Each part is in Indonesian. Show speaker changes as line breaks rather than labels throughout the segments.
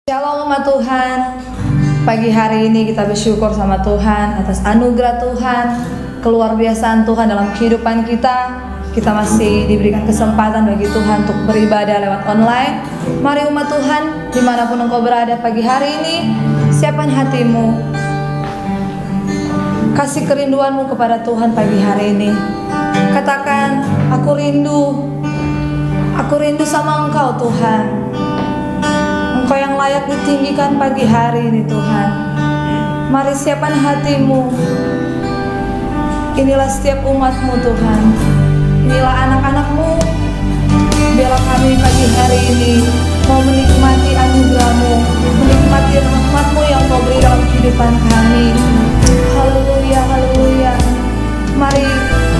Shalom umat Tuhan. Pagi hari ini kita bersyukur sama Tuhan atas anugerah Tuhan, keluar biasaan Tuhan dalam kehidupan kita. Kita masih diberikan kesempatan bagi Tuhan untuk beribadah lewat online. Mari umat Tuhan, dimanapun engkau berada pagi hari ini, siapkan hatimu, kasih kerinduanmu kepada Tuhan pagi hari ini. Katakan, aku rindu sama engkau Tuhan. Engkau yang layak ditinggikan pagi hari ini Tuhan. Mari siapkan hatimu. Inilah setiap umatmu Tuhan. Inilah anak-anakmu. Biarlah kami pagi hari ini mau menikmati anugerahmu, menikmati rahmatmu yang kau beri dalam kehidupan kami. Haleluya, haleluya. Mari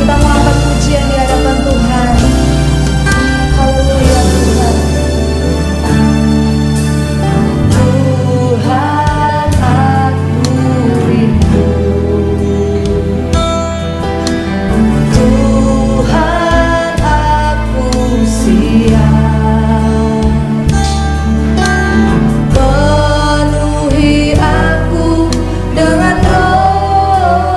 kita mengangkat pujian di hadapan Tuhan. Haleluya Tuhan. Tuhan, aku rindu. Tuhan, aku siap. Penuhi aku dengan roh-Mu.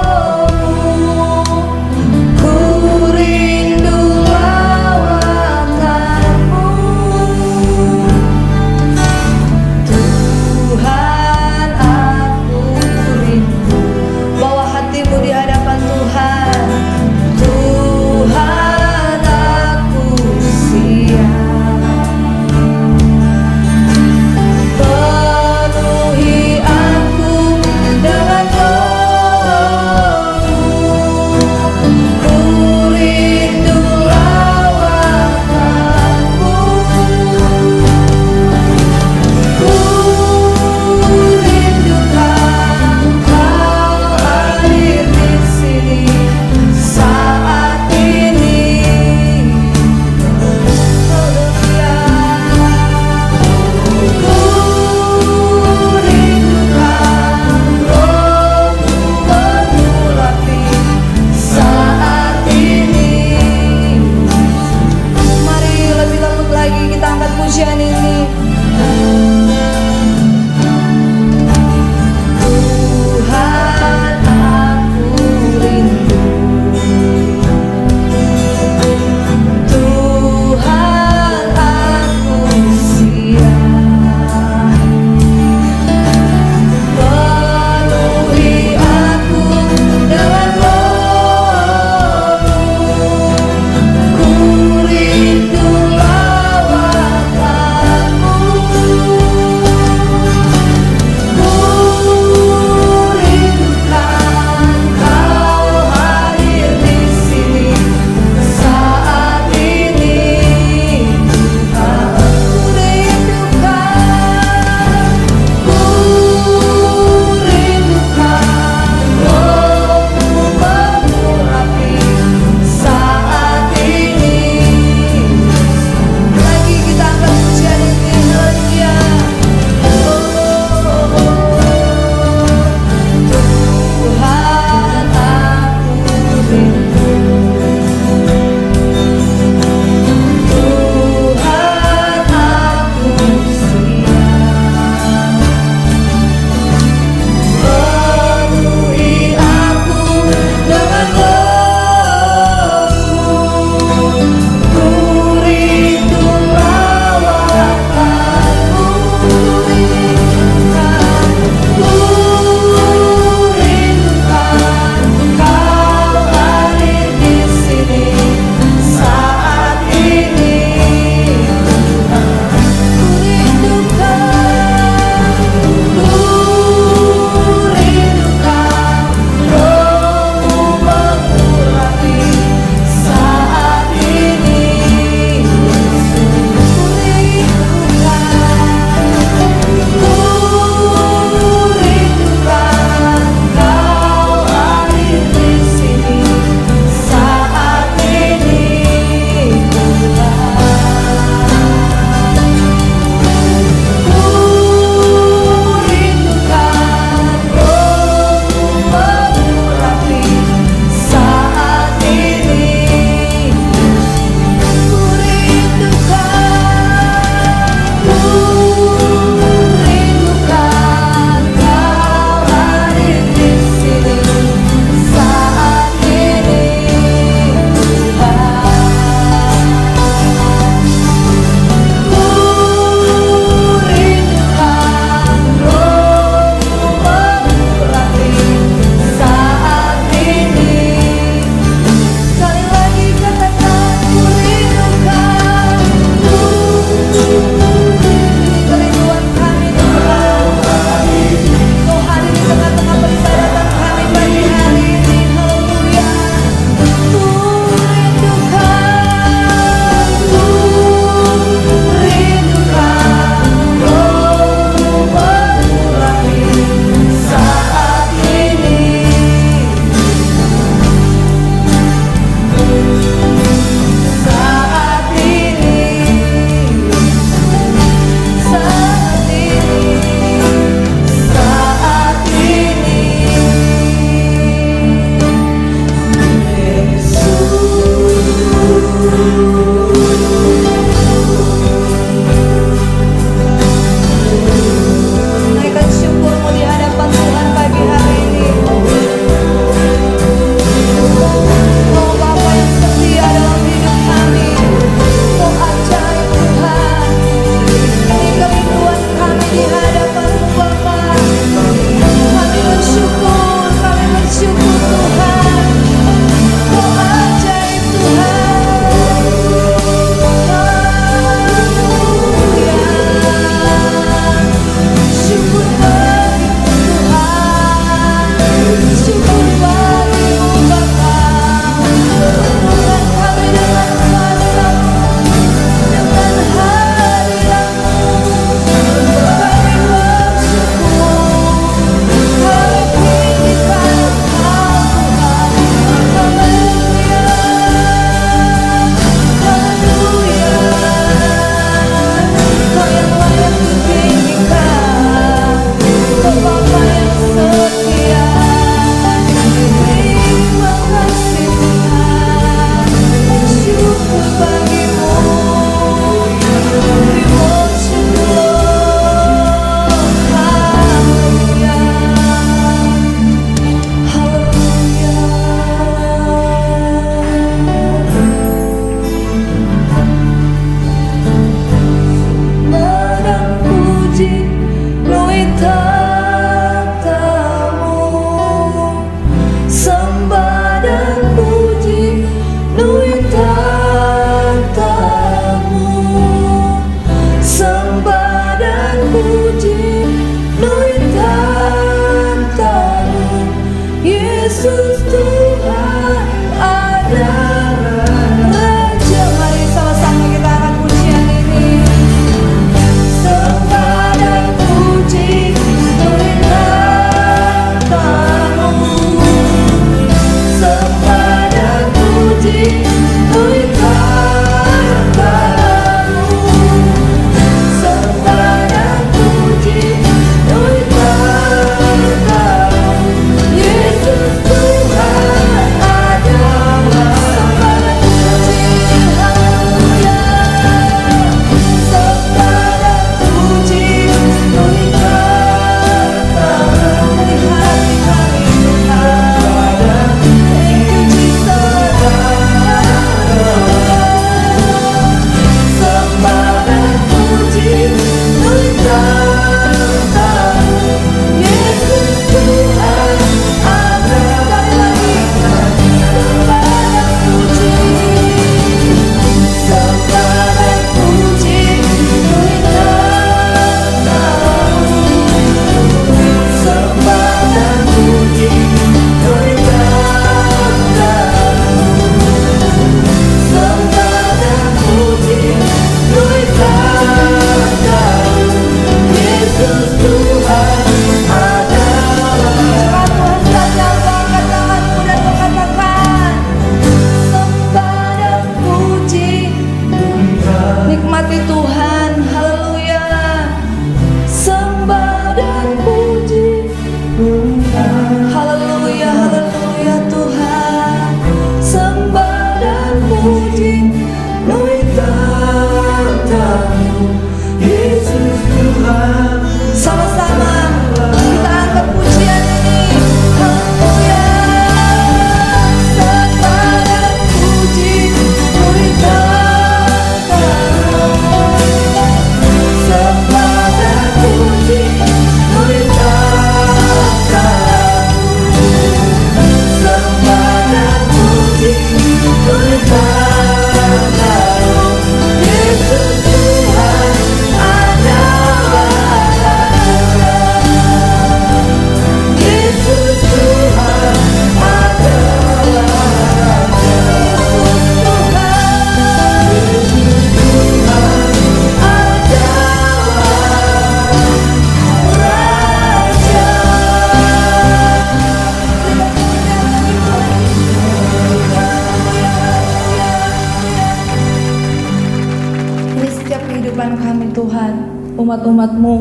umat-umat-Mu.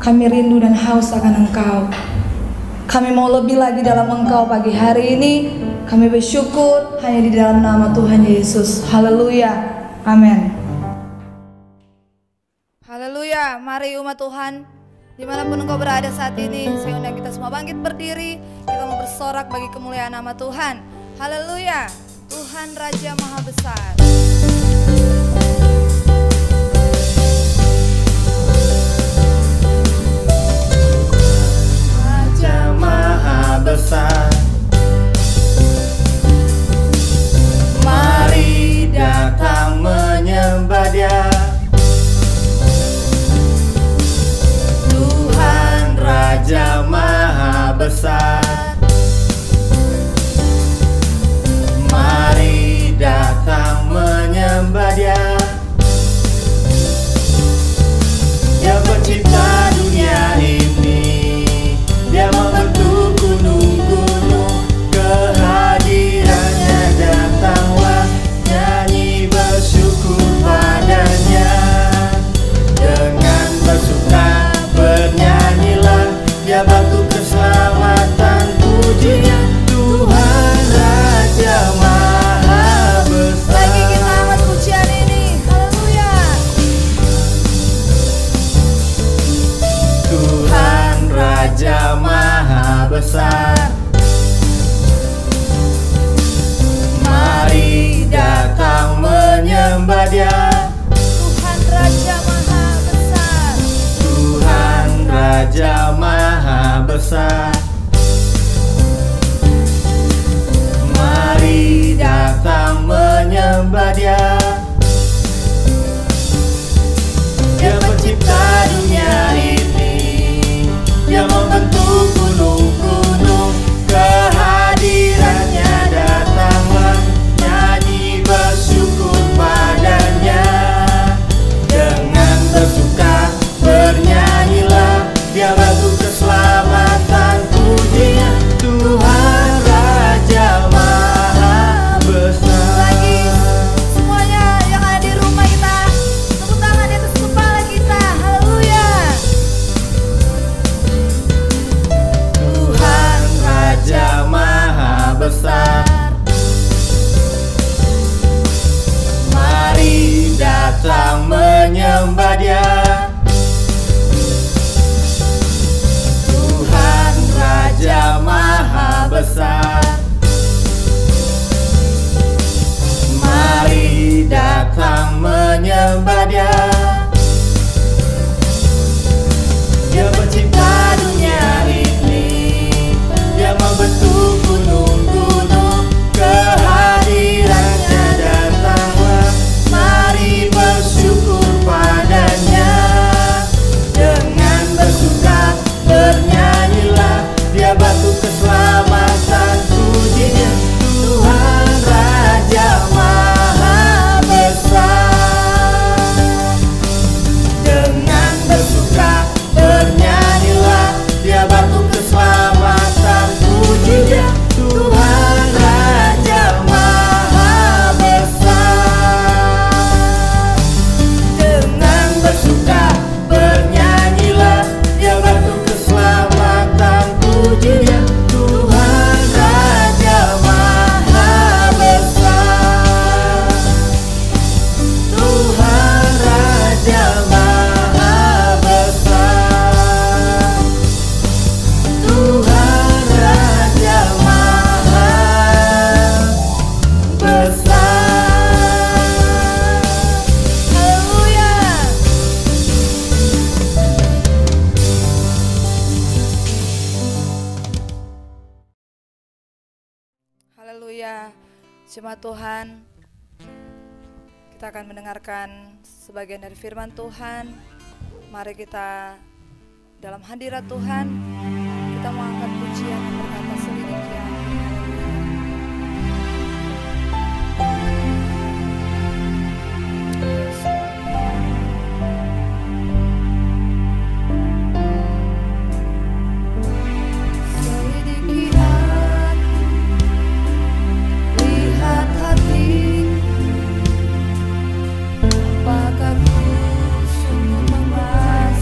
Kami rindu dan haus akan Engkau. Kami mau lebih lagi dalam Engkau pagi hari ini. Kami bersyukur hanya di dalam nama Tuhan Yesus. Haleluya. Amin. Haleluya. Mari umat Tuhan, dimanapun engkau berada saat ini, saya undang kita semua bangkit berdiri. Kita mau bersorak bagi kemuliaan nama Tuhan. Haleluya. Tuhan Raja Maha Besar.
Raja Maha Besar, mari datang menyembah Dia. Tuhan Raja Maha Besar, mari datang menyembah Dia. Dia pencipta dunia ini, Dia membentuk gunung-gunung, kehadirannya datanglah, nyanyi bersyukur padanya. Dengan bersuka bernyanyilah, Dia batu keselamatan, pujinya Tuhan Raja Maha Besar.
Lagi kita angkat pujian ini. Haleluya.
Tuhan Raja Maha Besar, mari datang menyembah Dia.
Tuhan Raja Maha Besar.
Tuhan Raja Maha Besar, mari datang menyembah Dia. Dia pencipta dunia ini, Dia membentuk gunung-gunung, kehadirannya datanglah, nyanyi bersyukur padanya. Dengan bersuka bernyanyilah, Dia batu keselamatan, pujinya Tuhan Raja Maha Besar.
Lagi semuanya yang ada di rumah kita, tepuk tangan di atas kepala kita. Haleluya.
Tuhan Raja Maha Besar, mari datang menyembah Dia. Tuhan Raja Maha Besar, mari datang menyembah Dia. Dia pencipta dunia ini, Dia membentuk gunung-gunung, kehadirannya datanglah, mari bersyukur padanya. Dengan bersuka bernyanyilah, Dia batu keselamatan, pujinya Tuhan Raja Maha Besar. Dengan bersuka bernyanyilah, Dia batu keselamatan, pujinya Tuhan Raja Maha Besar. Dengan bersuka bernyanyilah, Dia batu keselamatan, pujinya Tuhan Raja Maha Besar. Tuhan Raja Maha Besar, Tuhan Raja Maha Besar.
Haleluya. Haleluya. Jemaat Tuhan, kita akan mendengarkan sebagian dari firman Tuhan. Mari kita dalam hadirat Tuhan, kita mau angkat pujian yang berkata sedemikian. Selidiki hati, lihat hati, apakah ku sungguh membahas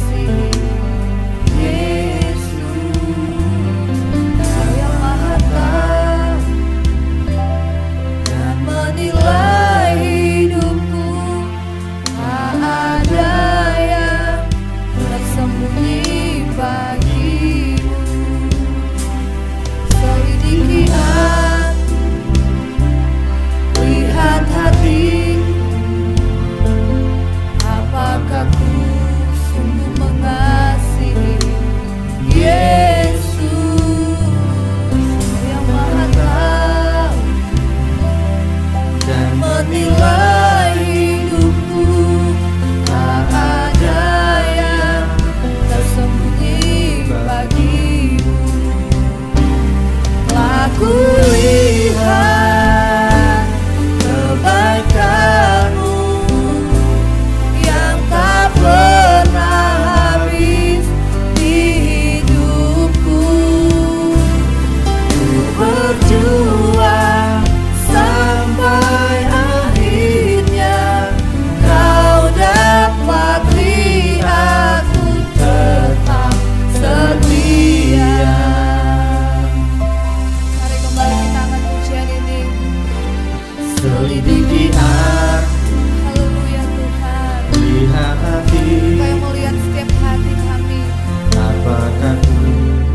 selidiki aku,
Haleluya Tuhan.
lihat hati,
Kau yang melihat setiap hati kami,
apakah ku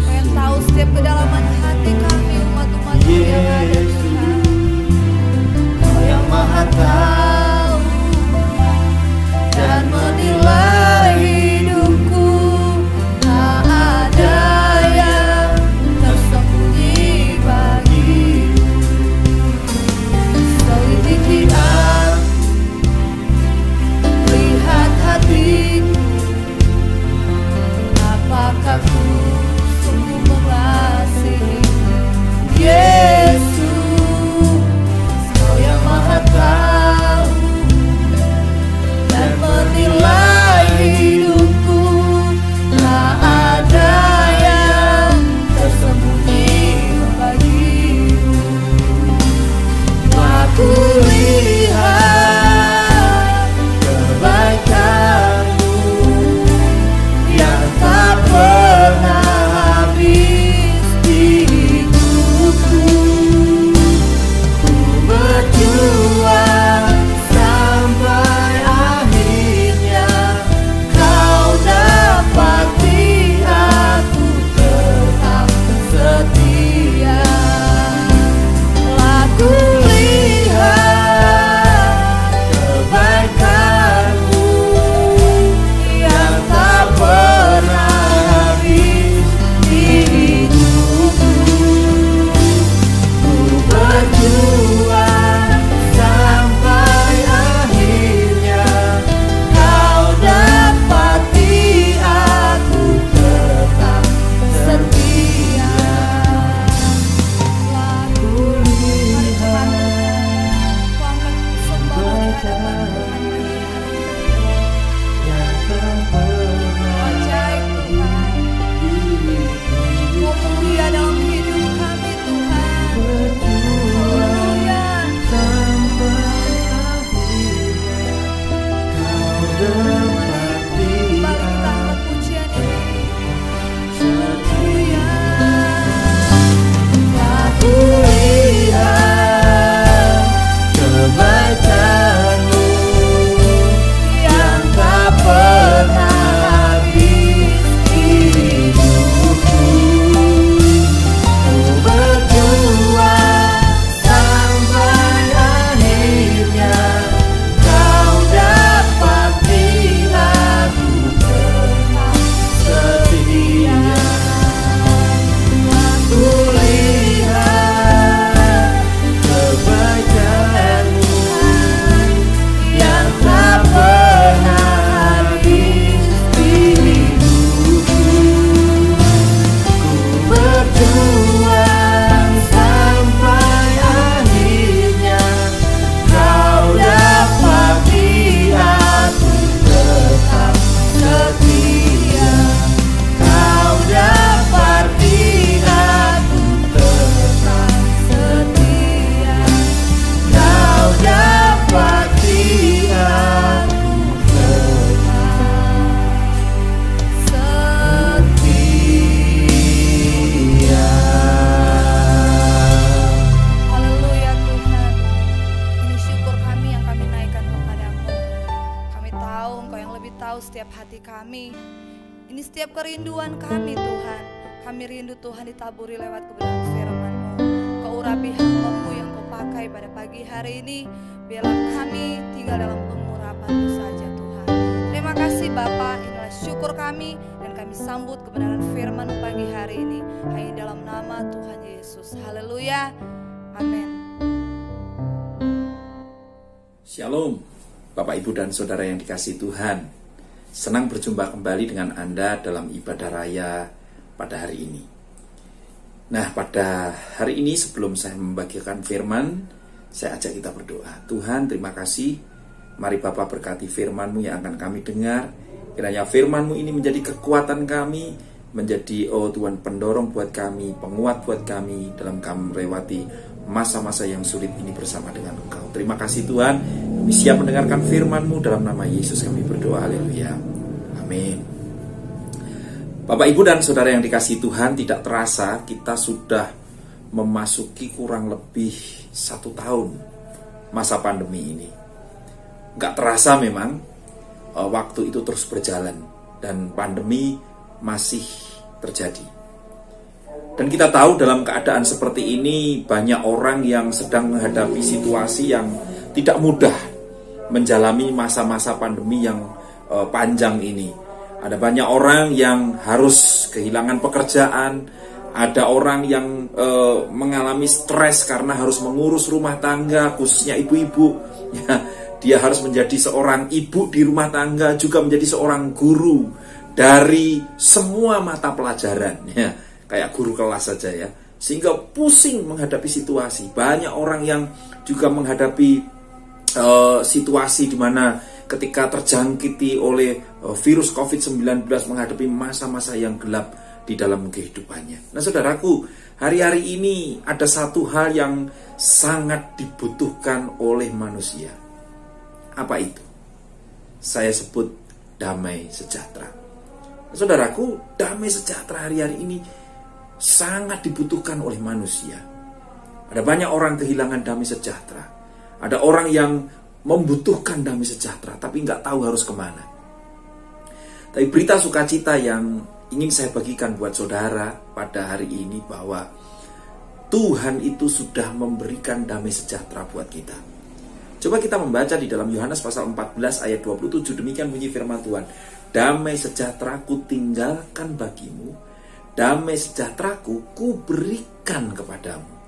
Kau yang tahu setiap kedalaman hati kami, umat-umat-Mu yang ada Tuhan.
Kau yang maha tahu dan menilai hidupku, tak ada yang tersembunyi bagimu. Selidiki aku, lihat hatiku, apakah ku sungguh mengasihi Yesus. Kau yang maha tahu dan menilai hidupku, tak ada yang tersembunyi bagimu. Aku lihat kebaikan-Mu yang tak pernah habis di hidupku. Ku berjuang sampai akhirnya Kau dapati aku tetap setia. Aku lihat kebaikan-Mu yang tak pernah habis di hidupku. Ku berjuang sampai akhirnya Kau dapati aku tetap setia. Aku lihat yang tak pernah
Ajaib Tuhan,
diriku.
Kau mulia dalam hidup kami Tuhan. Haleluya.
Sampai akhirnya Kau dapati
Mari kita angkat pujian ini.
setia. Aku lihat kebaikan-Mu yang tak pernah habis di hidupku. Ku berjuang sampai akhirnya Kau dapati aku tetap setia. Aku lihat kebaikan-Mu yang tak pernah habis di hidupku. Ku berjuang sampai akhirnya Kau dapati aku tetap setia. Kau dapati aku tetap setia. Kau dapati aku tetap setia.
Haleluya Tuhan. Ini syukur kami yang kami naikkan kepadamu. Kami tahu Engkau yang lebih tahu setiap hati kami. Ini setiap kerinduan kami Tuhan. Kami rindu Tuhan ditaburi lewat kebenaran firman-Mu. Kau urapi hamba-Mu yang Kau pakai pada pagi hari ini. Biarlah kami tinggal dalam pengurapan-Mu saja Tuhan. Terima kasih Bapa. Inilah syukur kami dan kami sambut kebenaran firman-Mu pagi hari ini. Hanya dalam nama Tuhan Yesus. Haleluya. Amin.
Shalom, Bapak Ibu dan Saudara yang dikasihi Tuhan. Senang berjumpa kembali dengan Anda dalam ibadah raya pada hari ini. Nah, pada hari ini sebelum saya membagikan firman, saya ajak kita berdoa. Tuhan, terima kasih. Mari Bapa berkati firman-Mu yang akan kami dengar. Kiranya firman-Mu ini menjadi kekuatan kami, menjadi Tuhan pendorong buat kami, penguat buat kami dalam kami melewati masa-masa yang sulit ini bersama dengan Engkau. Terima kasih Tuhan. Kami siap mendengarkan firman-Mu. Dalam nama Yesus kami berdoa. Haleluya. Amin. Bapak, Ibu, dan Saudara yang dikasihi Tuhan, tidak terasa kita sudah memasuki kurang lebih 1 tahun masa pandemi ini. Nggak terasa memang waktu itu terus berjalan dan pandemi masih terjadi. Dan kita tahu dalam keadaan seperti ini banyak orang yang sedang menghadapi situasi yang tidak mudah menjalani masa-masa pandemi yang panjang ini. Ada banyak orang yang harus kehilangan pekerjaan, ada orang yang mengalami stres karena harus mengurus rumah tangga, khususnya ibu-ibu. Ya, dia harus menjadi seorang ibu di rumah tangga, juga menjadi seorang guru dari semua mata pelajaran. Ya, kayak guru kelas saja ya. Sehingga pusing menghadapi situasi. Banyak orang yang juga menghadapi situasi di mana ketika terjangkiti oleh virus COVID-19 menghadapi masa-masa yang gelap di dalam kehidupannya. Nah saudaraku, hari-hari ini ada satu hal yang sangat dibutuhkan oleh manusia. Apa itu? Saya sebut damai sejahtera. Nah, saudaraku, damai sejahtera hari-hari ini sangat dibutuhkan oleh manusia. Ada banyak orang kehilangan damai sejahtera. Ada orang yang membutuhkan damai sejahtera, tapi nggak tahu harus kemana. Tapi berita sukacita yang ingin saya bagikan buat saudara pada hari ini bahwa Tuhan itu sudah memberikan damai sejahtera buat kita. Coba kita membaca di dalam Yohanes pasal 14 ayat 27, demikian bunyi firman Tuhan. Damai sejahtera ku tinggalkan bagimu, damai sejahteraku ku berikan kepadamu.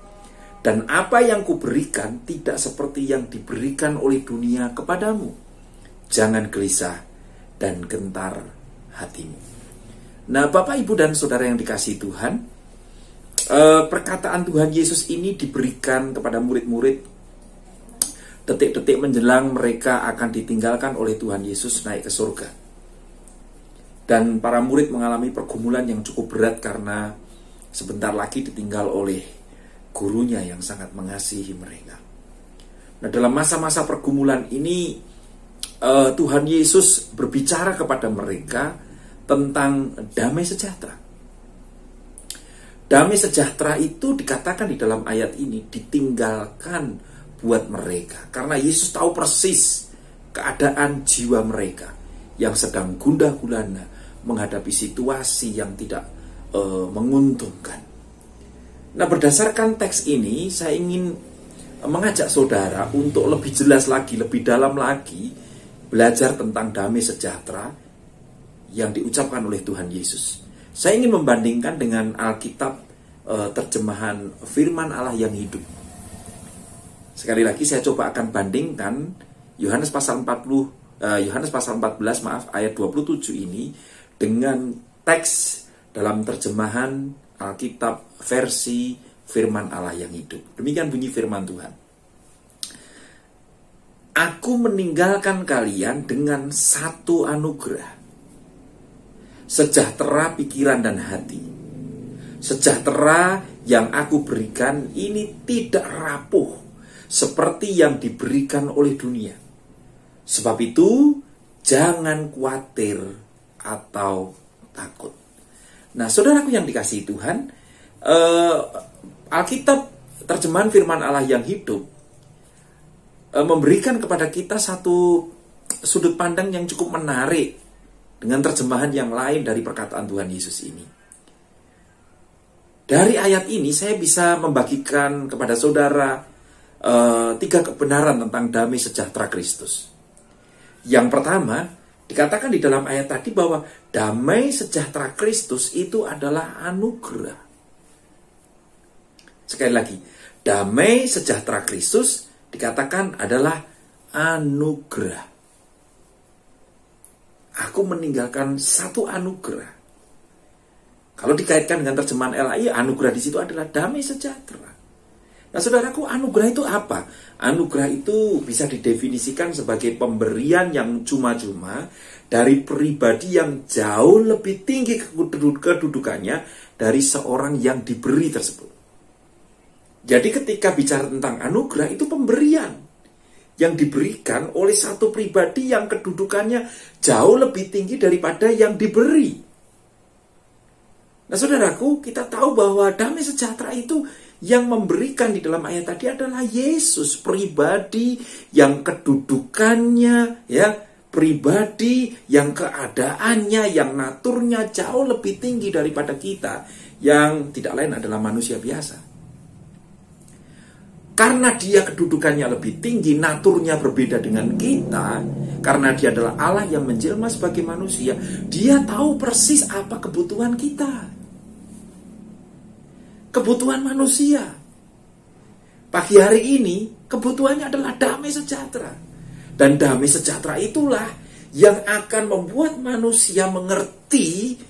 Dan apa yang kuberikan tidak seperti yang diberikan oleh dunia kepadamu. Jangan gelisah dan gentar hatimu. Nah, Bapak, Ibu, dan saudara yang dikasihi Tuhan, perkataan Tuhan Yesus ini diberikan kepada murid-murid detik-detik menjelang mereka akan ditinggalkan oleh Tuhan Yesus naik ke surga. Dan para murid mengalami pergumulan yang cukup berat karena sebentar lagi ditinggal oleh gurunya yang sangat mengasihi mereka. Nah, dalam masa-masa pergumulan ini Tuhan Yesus berbicara kepada mereka tentang damai sejahtera. Damai sejahtera itu dikatakan di dalam ayat ini ditinggalkan buat mereka, karena Yesus tahu persis keadaan jiwa mereka yang sedang gundah gulana menghadapi situasi yang tidak menguntungkan. Nah, berdasarkan teks ini, saya ingin mengajak saudara untuk lebih jelas lagi, lebih dalam lagi, belajar tentang damai sejahtera yang diucapkan oleh Tuhan Yesus. Saya ingin membandingkan dengan Alkitab terjemahan firman Allah yang hidup. Sekali lagi saya coba akan bandingkan Yohanes pasal 14 ayat 27 ini dengan teks dalam terjemahan Alkitab versi firman Allah yang hidup. Demikian bunyi firman Tuhan. Aku meninggalkan kalian dengan satu anugerah, sejahtera pikiran dan hati. Sejahtera yang aku berikan ini tidak rapuh seperti yang diberikan oleh dunia. Sebab itu jangan khawatir atau takut. Nah, saudaraku yang dikasihi Tuhan, Alkitab terjemahan firman Allah yang hidup memberikan kepada kita satu sudut pandang yang cukup menarik dengan terjemahan yang lain dari perkataan Tuhan Yesus ini. Dari ayat ini saya bisa membagikan kepada saudara 3 kebenaran tentang damai sejahtera Kristus. Yang pertama, dikatakan di dalam ayat tadi bahwa damai sejahtera Kristus itu adalah anugerah. Sekali lagi, damai sejahtera Kristus dikatakan adalah anugerah. Aku meninggalkan satu anugerah. Kalau dikaitkan dengan terjemahan LAI, anugerah di situ adalah damai sejahtera. Nah, saudaraku, anugerah itu apa? Anugerah itu bisa didefinisikan sebagai pemberian yang cuma-cuma dari pribadi yang jauh lebih tinggi kedudukannya dari seorang yang diberi tersebut. Jadi ketika bicara tentang anugerah, itu pemberian yang diberikan oleh satu pribadi yang kedudukannya jauh lebih tinggi daripada yang diberi. Nah, saudaraku, kita tahu bahwa damai sejahtera itu Yang memberikan di dalam ayat tadi adalah Yesus, pribadi yang kedudukannya, ya, pribadi yang keadaannya, yang naturnya jauh lebih tinggi daripada kita, yang tidak lain adalah manusia biasa. Karena dia kedudukannya lebih tinggi, naturnya berbeda dengan kita, karena dia adalah Allah yang menjelma sebagai manusia, dia tahu persis apa kebutuhan kita. Kebutuhan manusia. Pagi hari ini, kebutuhannya adalah damai sejahtera. Dan damai sejahtera itulah yang akan membuat manusia mengerti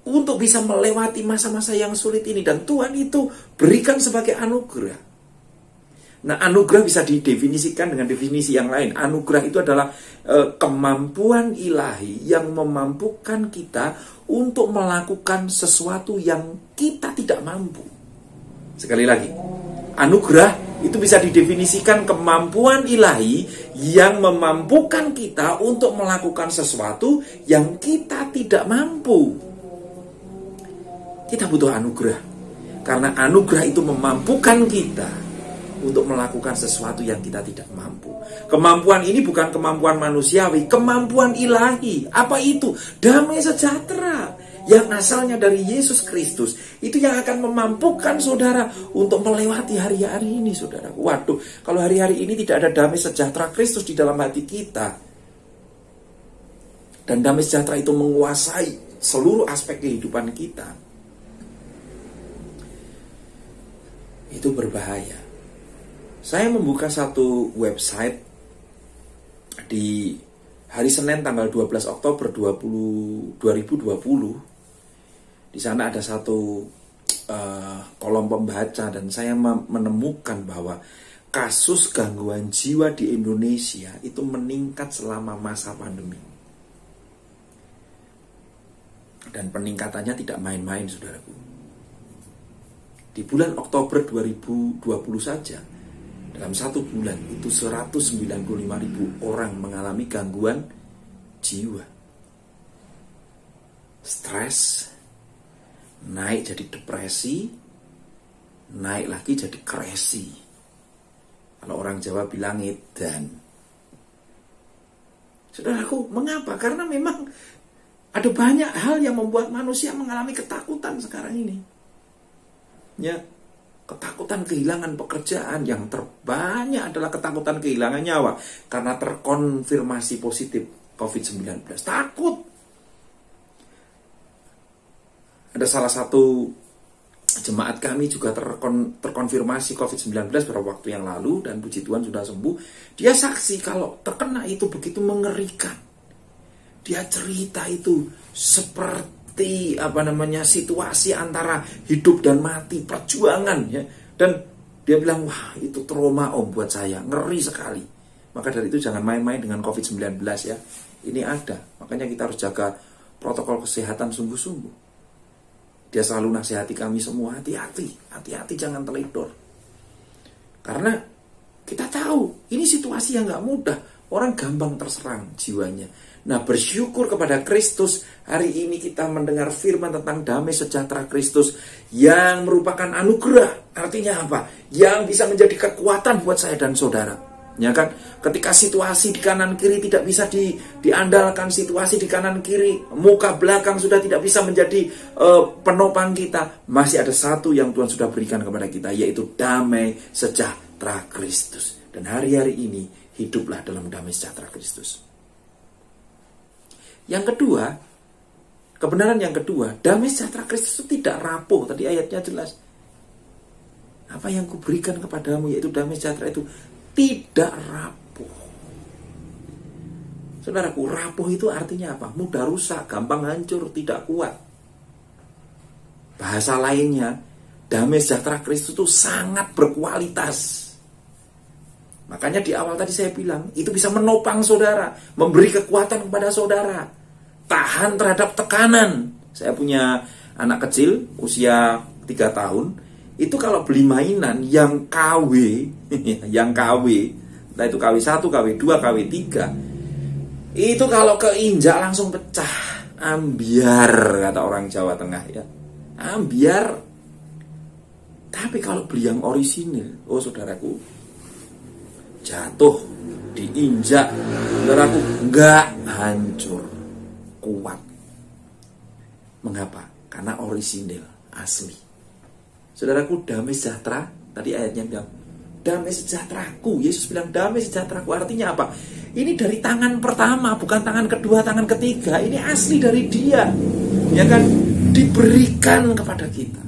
untuk bisa melewati masa-masa yang sulit ini. Dan Tuhan itu berikan sebagai anugerah. Nah, anugerah bisa didefinisikan dengan definisi yang lain. Anugerah itu adalah kemampuan ilahi yang memampukan kita untuk melakukan sesuatu yang kita tidak mampu. Sekali lagi, anugerah itu bisa didefinisikan kemampuan ilahi yang memampukan kita untuk melakukan sesuatu yang kita tidak mampu. Kita butuh anugerah, karena anugerah itu memampukan kita untuk melakukan sesuatu yang kita tidak mampu. Kemampuan ini bukan kemampuan manusiawi, kemampuan ilahi. Apa itu? Damai sejahtera yang asalnya dari Yesus Kristus. Itu yang akan memampukan saudara untuk melewati hari-hari ini, saudara. Waduh, kalau hari-hari ini tidak ada damai sejahtera Kristus di dalam hati kita, dan damai sejahtera itu menguasai seluruh aspek kehidupan kita, itu berbahaya. Saya membuka satu website di hari Senin tanggal 12 Oktober 2020. Di sana ada satu kolom pembaca, dan saya menemukan bahwa kasus gangguan jiwa di Indonesia itu meningkat selama masa pandemi. Dan peningkatannya tidak main-main, saudaraku. Di bulan Oktober 2020 saja, dalam satu bulan itu 195.000 orang mengalami gangguan jiwa. Stres, naik jadi depresi, naik lagi jadi kresi. Kalau orang Jawa bilang edan. Saudaraku, mengapa? Karena memang ada banyak hal yang membuat manusia mengalami ketakutan sekarang ini. Ya, ketakutan kehilangan pekerjaan. Yang terbanyak adalah ketakutan kehilangan nyawa karena terkonfirmasi positif COVID-19. Takut. Ada salah satu jemaat kami juga terkonfirmasi COVID-19 beberapa waktu yang lalu, dan puji Tuhan sudah sembuh. Dia saksi kalau terkena itu begitu mengerikan. Dia cerita itu seperti situasi antara hidup dan mati, perjuangan, ya. Dan dia bilang, wah, itu trauma buat saya, ngeri sekali. Maka dari itu jangan main-main dengan COVID-19, ya. Ini ada, makanya kita harus jaga protokol kesehatan sungguh-sungguh. Dia selalu nasihati kami semua, hati-hati jangan teledor. Karena kita tahu ini situasi yang gak mudah, orang gampang terserang jiwanya. Nah, bersyukur kepada Kristus, hari ini kita mendengar firman tentang damai sejahtera Kristus yang merupakan anugerah. Artinya apa? Yang bisa menjadi kekuatan buat saya dan saudara. Ya kan? Ketika situasi di kanan kiri tidak bisa diandalkan, situasi di kanan kiri, muka belakang sudah tidak bisa menjadi penopang kita, masih ada satu yang Tuhan sudah berikan kepada kita, yaitu damai sejahtera Kristus. Dan hari-hari ini hiduplah dalam damai sejahtera Kristus. Yang kedua, kebenaran yang kedua, damai sejahtera Kristus itu tidak rapuh. Tadi ayatnya jelas. Apa yang kuberikan kepadamu, yaitu damai sejahtera itu tidak rapuh. Saudaraku, rapuh itu artinya apa? Mudah rusak, gampang hancur, tidak kuat. Bahasa lainnya, damai sejahtera Kristus itu sangat berkualitas. Makanya di awal tadi saya bilang, itu bisa menopang saudara, memberi kekuatan kepada saudara, tahan terhadap tekanan. Saya punya anak kecil, usia 3 tahun, itu kalau beli mainan yang KW, entah itu KW1, KW2, KW3, itu kalau keinjak langsung pecah, ambiar, kata orang Jawa Tengah, ya, ambiar. Tapi kalau beli yang orisinil, oh saudaraku, jatuh, diinjak, saudaraku, enggak, hancur, kuat. Mengapa? Karena orisinil, asli. Saudaraku, damai sejahtera, tadi ayatnya bilang, damai sejahteraku. Yesus bilang damai sejahteraku, artinya apa? Ini dari tangan pertama, bukan tangan kedua, tangan ketiga. Ini asli dari Dia, ya kan? Diberikan kepada kita,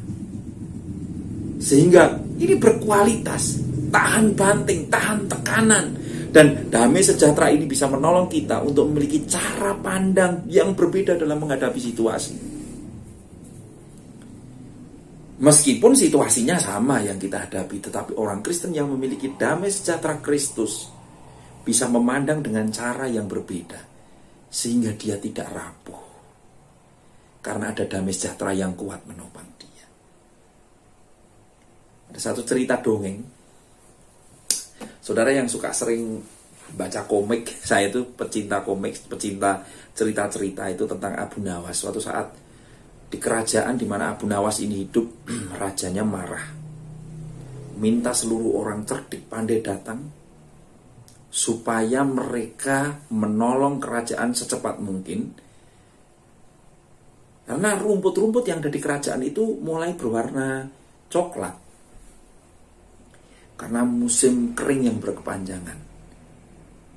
sehingga ini berkualitas, tahan banting, tahan tekanan. Dan damai sejahtera ini bisa menolong kita untuk memiliki cara pandang yang berbeda dalam menghadapi situasi. Meskipun situasinya sama yang kita hadapi, tetapi orang Kristen yang memiliki damai sejahtera Kristus bisa memandang dengan cara yang berbeda, sehingga dia tidak rapuh, karena ada damai sejahtera yang kuat menopang dia. Ada satu cerita dongeng. Saudara yang suka sering baca komik, saya itu pecinta komik, pecinta cerita-cerita itu tentang Abu Nawas. Suatu saat di kerajaan di mana Abu Nawas ini hidup, rajanya marah, minta seluruh orang cerdik pandai datang supaya mereka menolong kerajaan secepat mungkin, karena rumput-rumput yang ada di kerajaan itu mulai berwarna coklat karena musim kering yang berkepanjangan.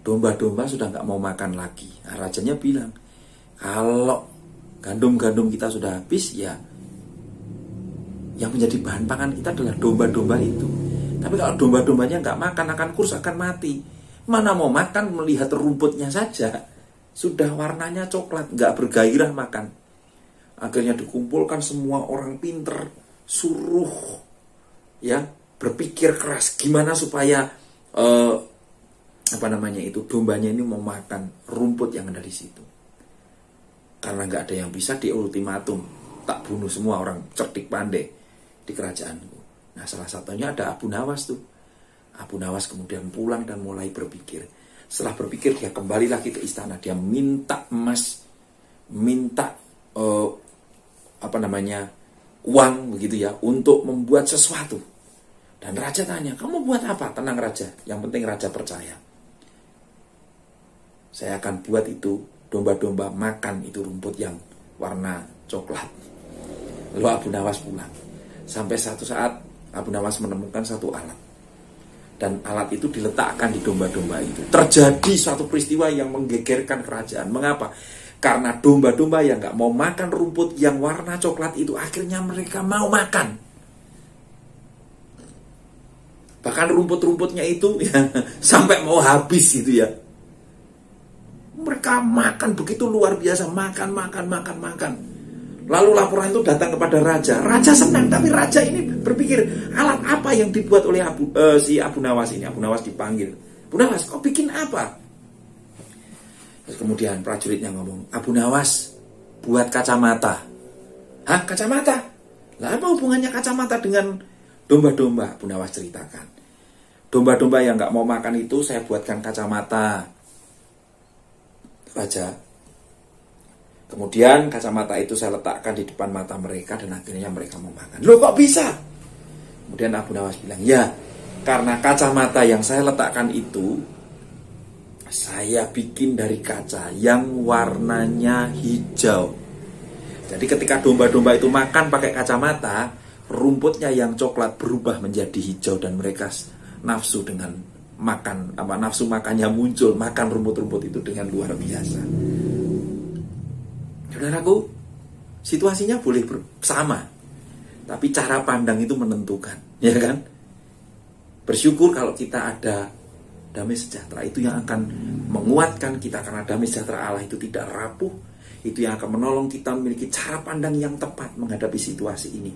Domba-domba sudah nggak mau makan lagi. Nah, rajanya bilang, kalau gandum-gandum kita sudah habis, ya yang menjadi bahan pangan kita adalah domba-domba itu. Tapi kalau domba-dombanya nggak makan, akan kurus, akan mati. Mana mau makan melihat rumputnya saja sudah warnanya coklat, nggak bergairah makan. Akhirnya dikumpulkan semua orang pinter, suruh ya berpikir keras gimana supaya dombanya ini mau makan rumput yang ada di situ. Karena nggak ada yang bisa, di ultimatum, tak bunuh semua orang cerdik pandai di kerajaanku. Nah, salah satunya ada Abu Nawas tuh. Abu Nawas kemudian pulang dan mulai berpikir. Setelah berpikir, dia kembali lagi ke istana. Dia minta emas, minta uang begitu ya, untuk membuat sesuatu. Dan raja tanya, kamu buat apa? Tenang raja, yang penting raja percaya. Saya akan buat itu, domba-domba makan itu rumput yang warna coklat. Lalu Abu Nawas pulang. Sampai satu saat Abu Nawas menemukan satu alat, dan alat itu diletakkan di domba-domba itu. Terjadi suatu peristiwa yang menggegerkan kerajaan. Mengapa? Karena domba-domba yang gak mau makan rumput yang warna coklat itu, akhirnya mereka mau makan. Bahkan rumput-rumputnya itu ya, sampai mau habis gitu ya. Mereka makan begitu luar biasa, makan. Lalu laporan itu datang kepada raja. Raja senang, tapi raja ini berpikir, alat apa yang dibuat oleh si Abu Nawas ini? Abu Nawas dipanggil. Abu Nawas, kau bikin apa? Terus kemudian prajuritnya ngomong, Abu Nawas buat kacamata. Hah, kacamata? Lah apa hubungannya kacamata dengan domba-domba? Abu Nawas ceritakan. Domba-domba yang gak mau makan itu saya buatkan kacamata. Raja. Kemudian kacamata itu saya letakkan di depan mata mereka, dan akhirnya mereka mau makan. Loh, kok bisa? Kemudian Abu Nawas bilang, ya karena kacamata yang saya letakkan itu saya bikin dari kaca yang warnanya hijau. Jadi ketika domba-domba itu makan pakai kacamata, rumputnya yang coklat berubah menjadi hijau, dan mereka nafsu dengan makan, nafsu makannya muncul, makan rumput-rumput itu dengan luar biasa. Saudaraku, situasinya boleh sama, tapi cara pandang itu menentukan, ya kan? Bersyukur kalau kita ada damai sejahtera, itu yang akan menguatkan kita, karena damai sejahtera Allah itu tidak rapuh. Itu yang akan menolong kita memiliki cara pandang yang tepat menghadapi situasi ini,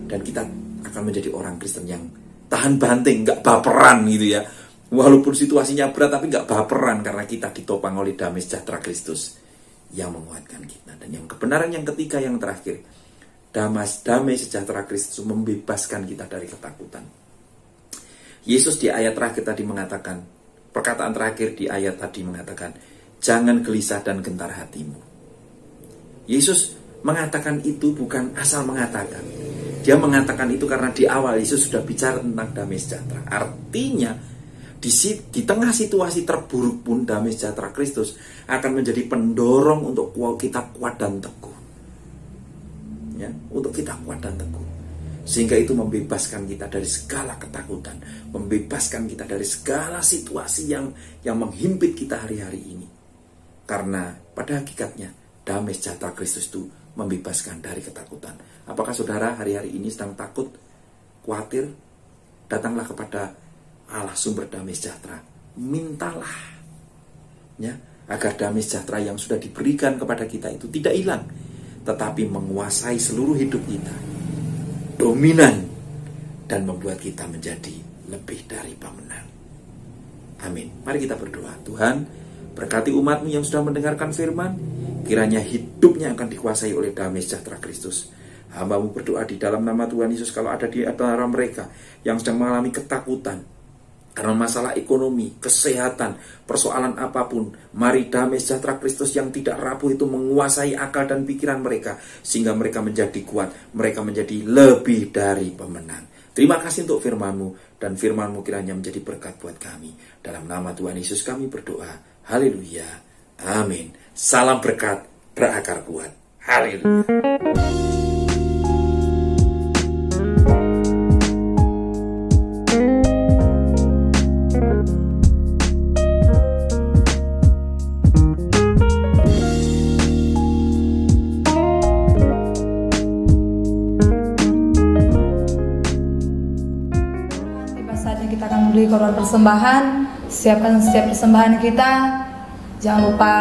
dan kita akan menjadi orang Kristen yang tahan banting, gak baperan gitu ya. Walaupun situasinya berat, tapi gak baperan, karena kita ditopang oleh damai sejahtera Kristus yang menguatkan kita. Dan yang kebenaran yang ketiga, yang terakhir, damai sejahtera Kristus membebaskan kita dari ketakutan. Yesus di ayat terakhir tadi mengatakan, perkataan terakhir di ayat tadi mengatakan, jangan gelisah dan gentar hatimu. Yesus mengatakan itu bukan asal mengatakan. Dia mengatakan itu karena di awal Yesus sudah bicara tentang damai sejahtera. Artinya di tengah situasi terburuk pun damai sejahtera Kristus akan menjadi pendorong untuk kita kuat dan teguh. Ya, untuk kita kuat dan teguh. Sehingga itu membebaskan kita dari segala ketakutan, membebaskan kita dari segala situasi yang menghimpit kita hari-hari ini. Karena pada hakikatnya damai sejahtera Kristus itu membebaskan dari ketakutan. Apakah saudara hari-hari ini sedang takut, khawatir? Datanglah kepada Allah sumber damai sejahtera. Mintalah, ya, agar damai sejahtera yang sudah diberikan kepada kita itu tidak hilang, tetapi menguasai seluruh hidup kita, dominan, dan membuat kita menjadi lebih dari pemenang. Amin. Mari kita berdoa. Tuhan, berkati umat-Mu yang sudah mendengarkan firman, kiranya hidupnya akan dikuasai oleh damai sejahtera Kristus. Hamba-Mu berdoa di dalam nama Tuhan Yesus, kalau ada di antara mereka yang sedang mengalami ketakutan karena masalah ekonomi, kesehatan, persoalan apapun, mari damai sejahtera Kristus yang tidak rapuh itu menguasai akal dan pikiran mereka, sehingga mereka menjadi kuat, mereka menjadi lebih dari pemenang. Terima kasih untuk firman-Mu, dan firman-Mu kiranya menjadi berkat buat kami. Dalam nama Tuhan Yesus kami berdoa. Haleluya. Amin. Salam berkat berakar kuat. Haleluya.
Beli korban persembahan, siapkan setiap persembahan kita. Jangan lupa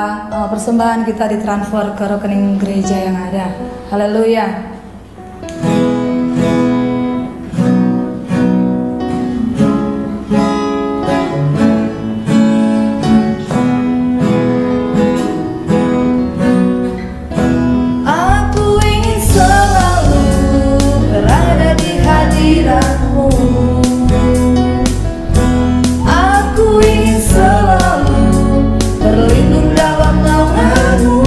persembahan kita ditransfer ke rekening gereja yang ada. Haleluya. Aku ingin selalu berada di hadirat-Mu. Berlindung dalam naungan-Mu,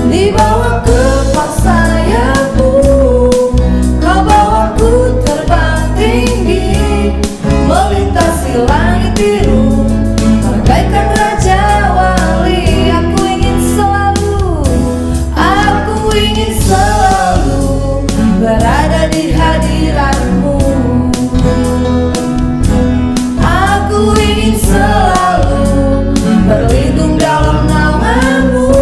di bawah kepak sayap-Mu, Kau bawaku terbang tinggi, melintasi langit biru, bagaikan raja wali. Aku ingin selalu berada di hadirat-Mu. Selalu berlindung dalam naungan-Mu,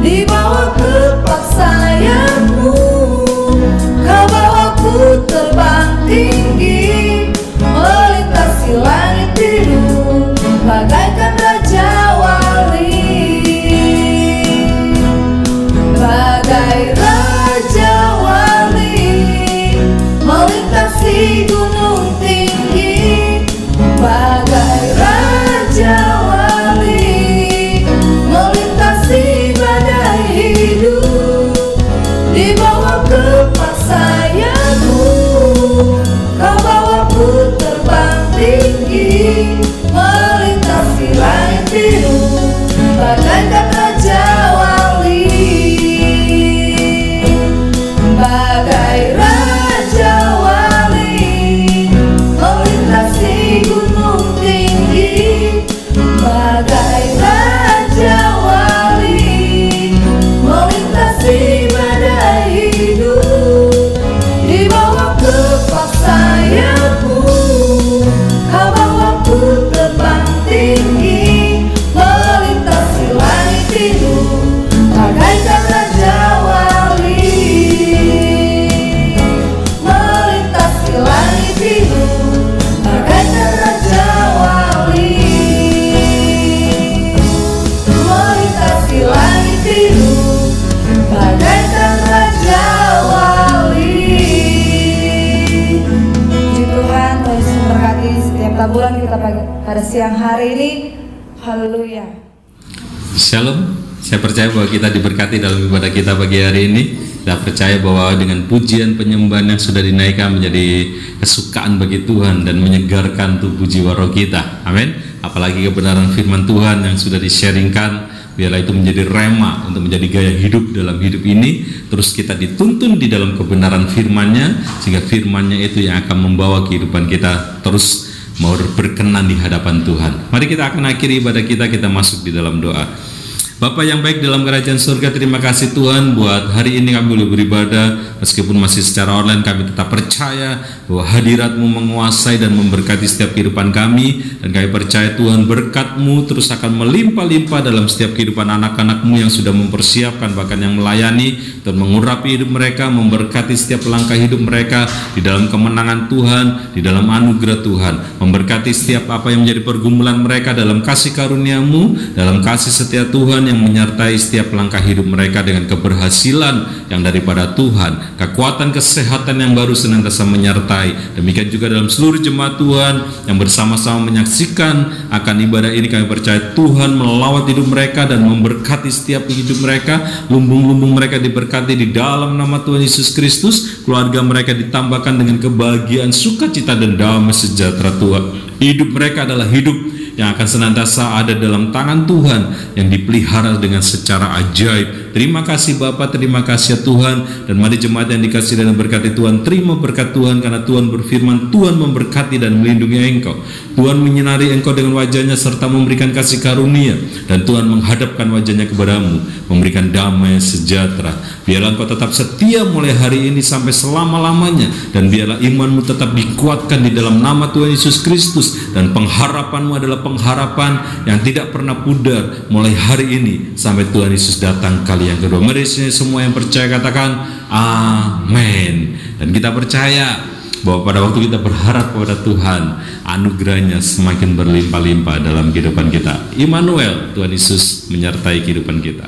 di bawah kepak sayap-Mu, Kau bawaku terbang tinggi, melintasi langit biru, bagaikan raja wali. Bagai raja wali, melintasi gunung tinggi, bagai raja wali, melintasi badai hidup, di bawah kepak sayap-Mu, Kau bawaku terbang tinggi, melintasi langit biru, bagaikan raja wali. Bagai raja wali, melintasi gunung tinggi, bagai raja wali, melintasi badai hidup, di bawah kepak sayap-Mu, Kau bawaku terbang tinggi, melintasi langit biru, bagaikan raja wali, melintasi langit biru, bagaikan raja wali, melintasi langit biru, bagaikan raja wali. Puji Tuhan, Tuhan Yesus memberkati setiap taburan kita pada siang hari ini. Haleluya.
Shalom, saya percaya bahwa kita diberkati dalam ibadah kita pagi hari ini. Kita percaya bahwa dengan pujian penyembahan yang sudah dinaikkan menjadi kesukaan bagi Tuhan dan menyegarkan tubuh jiwa roh kita. Amin. Apalagi kebenaran firman Tuhan yang sudah di-sharingkan biarlah itu menjadi rema untuk menjadi gaya hidup dalam hidup ini. Terus kita dituntun di dalam kebenaran firman-Nya, sehingga firman-Nya itu yang akan membawa kehidupan kita terus mau berkenan di hadapan Tuhan. Mari kita akan akhiri ibadah kita masuk di dalam doa. Bapa yang baik dalam kerajaan surga, terima kasih Tuhan buat hari ini kami boleh beribadah. Meskipun masih secara online, kami tetap percaya bahwa hadirat-Mu menguasai dan memberkati setiap kehidupan kami. Dan kami percaya Tuhan, berkat-Mu terus akan melimpah-limpah dalam setiap kehidupan anak-anak-Mu yang sudah mempersiapkan, bahkan yang melayani dan mengurapi hidup mereka, memberkati setiap langkah hidup mereka di dalam kemenangan Tuhan, di dalam anugerah Tuhan, memberkati setiap apa yang menjadi pergumulan mereka dalam kasih karunia-Mu, dalam kasih setia Tuhan yang menyertai setiap langkah hidup mereka dengan keberhasilan yang daripada Tuhan, kekuatan kesehatan yang baru senantiasa menyertai. Demikian juga dalam seluruh jemaat Tuhan yang bersama-sama menyaksikan akan ibadah ini, kami percaya Tuhan melawat hidup mereka dan memberkati setiap hidup mereka, lumbung-lumbung mereka diberkati di dalam nama Tuhan Yesus Kristus. Keluarga mereka ditambahkan dengan kebahagiaan, sukacita dan damai sejahtera Tuhan. Hidup mereka adalah hidup yang akan senantiasa ada dalam tangan Tuhan, yang dipelihara dengan secara ajaib. Terima kasih Bapa, terima kasih ya Tuhan. Dan mari jemaat yang dikasihi dan berkati Tuhan, terima berkat Tuhan, karena Tuhan berfirman, Tuhan memberkati dan melindungi engkau. Tuhan menyinari engkau dengan wajah-Nya serta memberikan kasih karunia, dan Tuhan menghadapkan wajah-Nya kepadamu, memberikan damai sejahtera. Biarlah engkau tetap setia mulai hari ini sampai selama-lamanya, dan biarlah imanmu tetap dikuatkan di dalam nama Tuhan Yesus Kristus, dan pengharapanmu adalah pengharapan yang tidak pernah pudar mulai hari ini sampai Tuhan Yesus datang kali yang kedua. Mari semua yang percaya katakan amin. Dan kita percaya bahwa pada waktu kita berharap kepada Tuhan, anugerahnya semakin berlimpah-limpah dalam kehidupan kita. Immanuel, Tuhan Yesus menyertai kehidupan kita.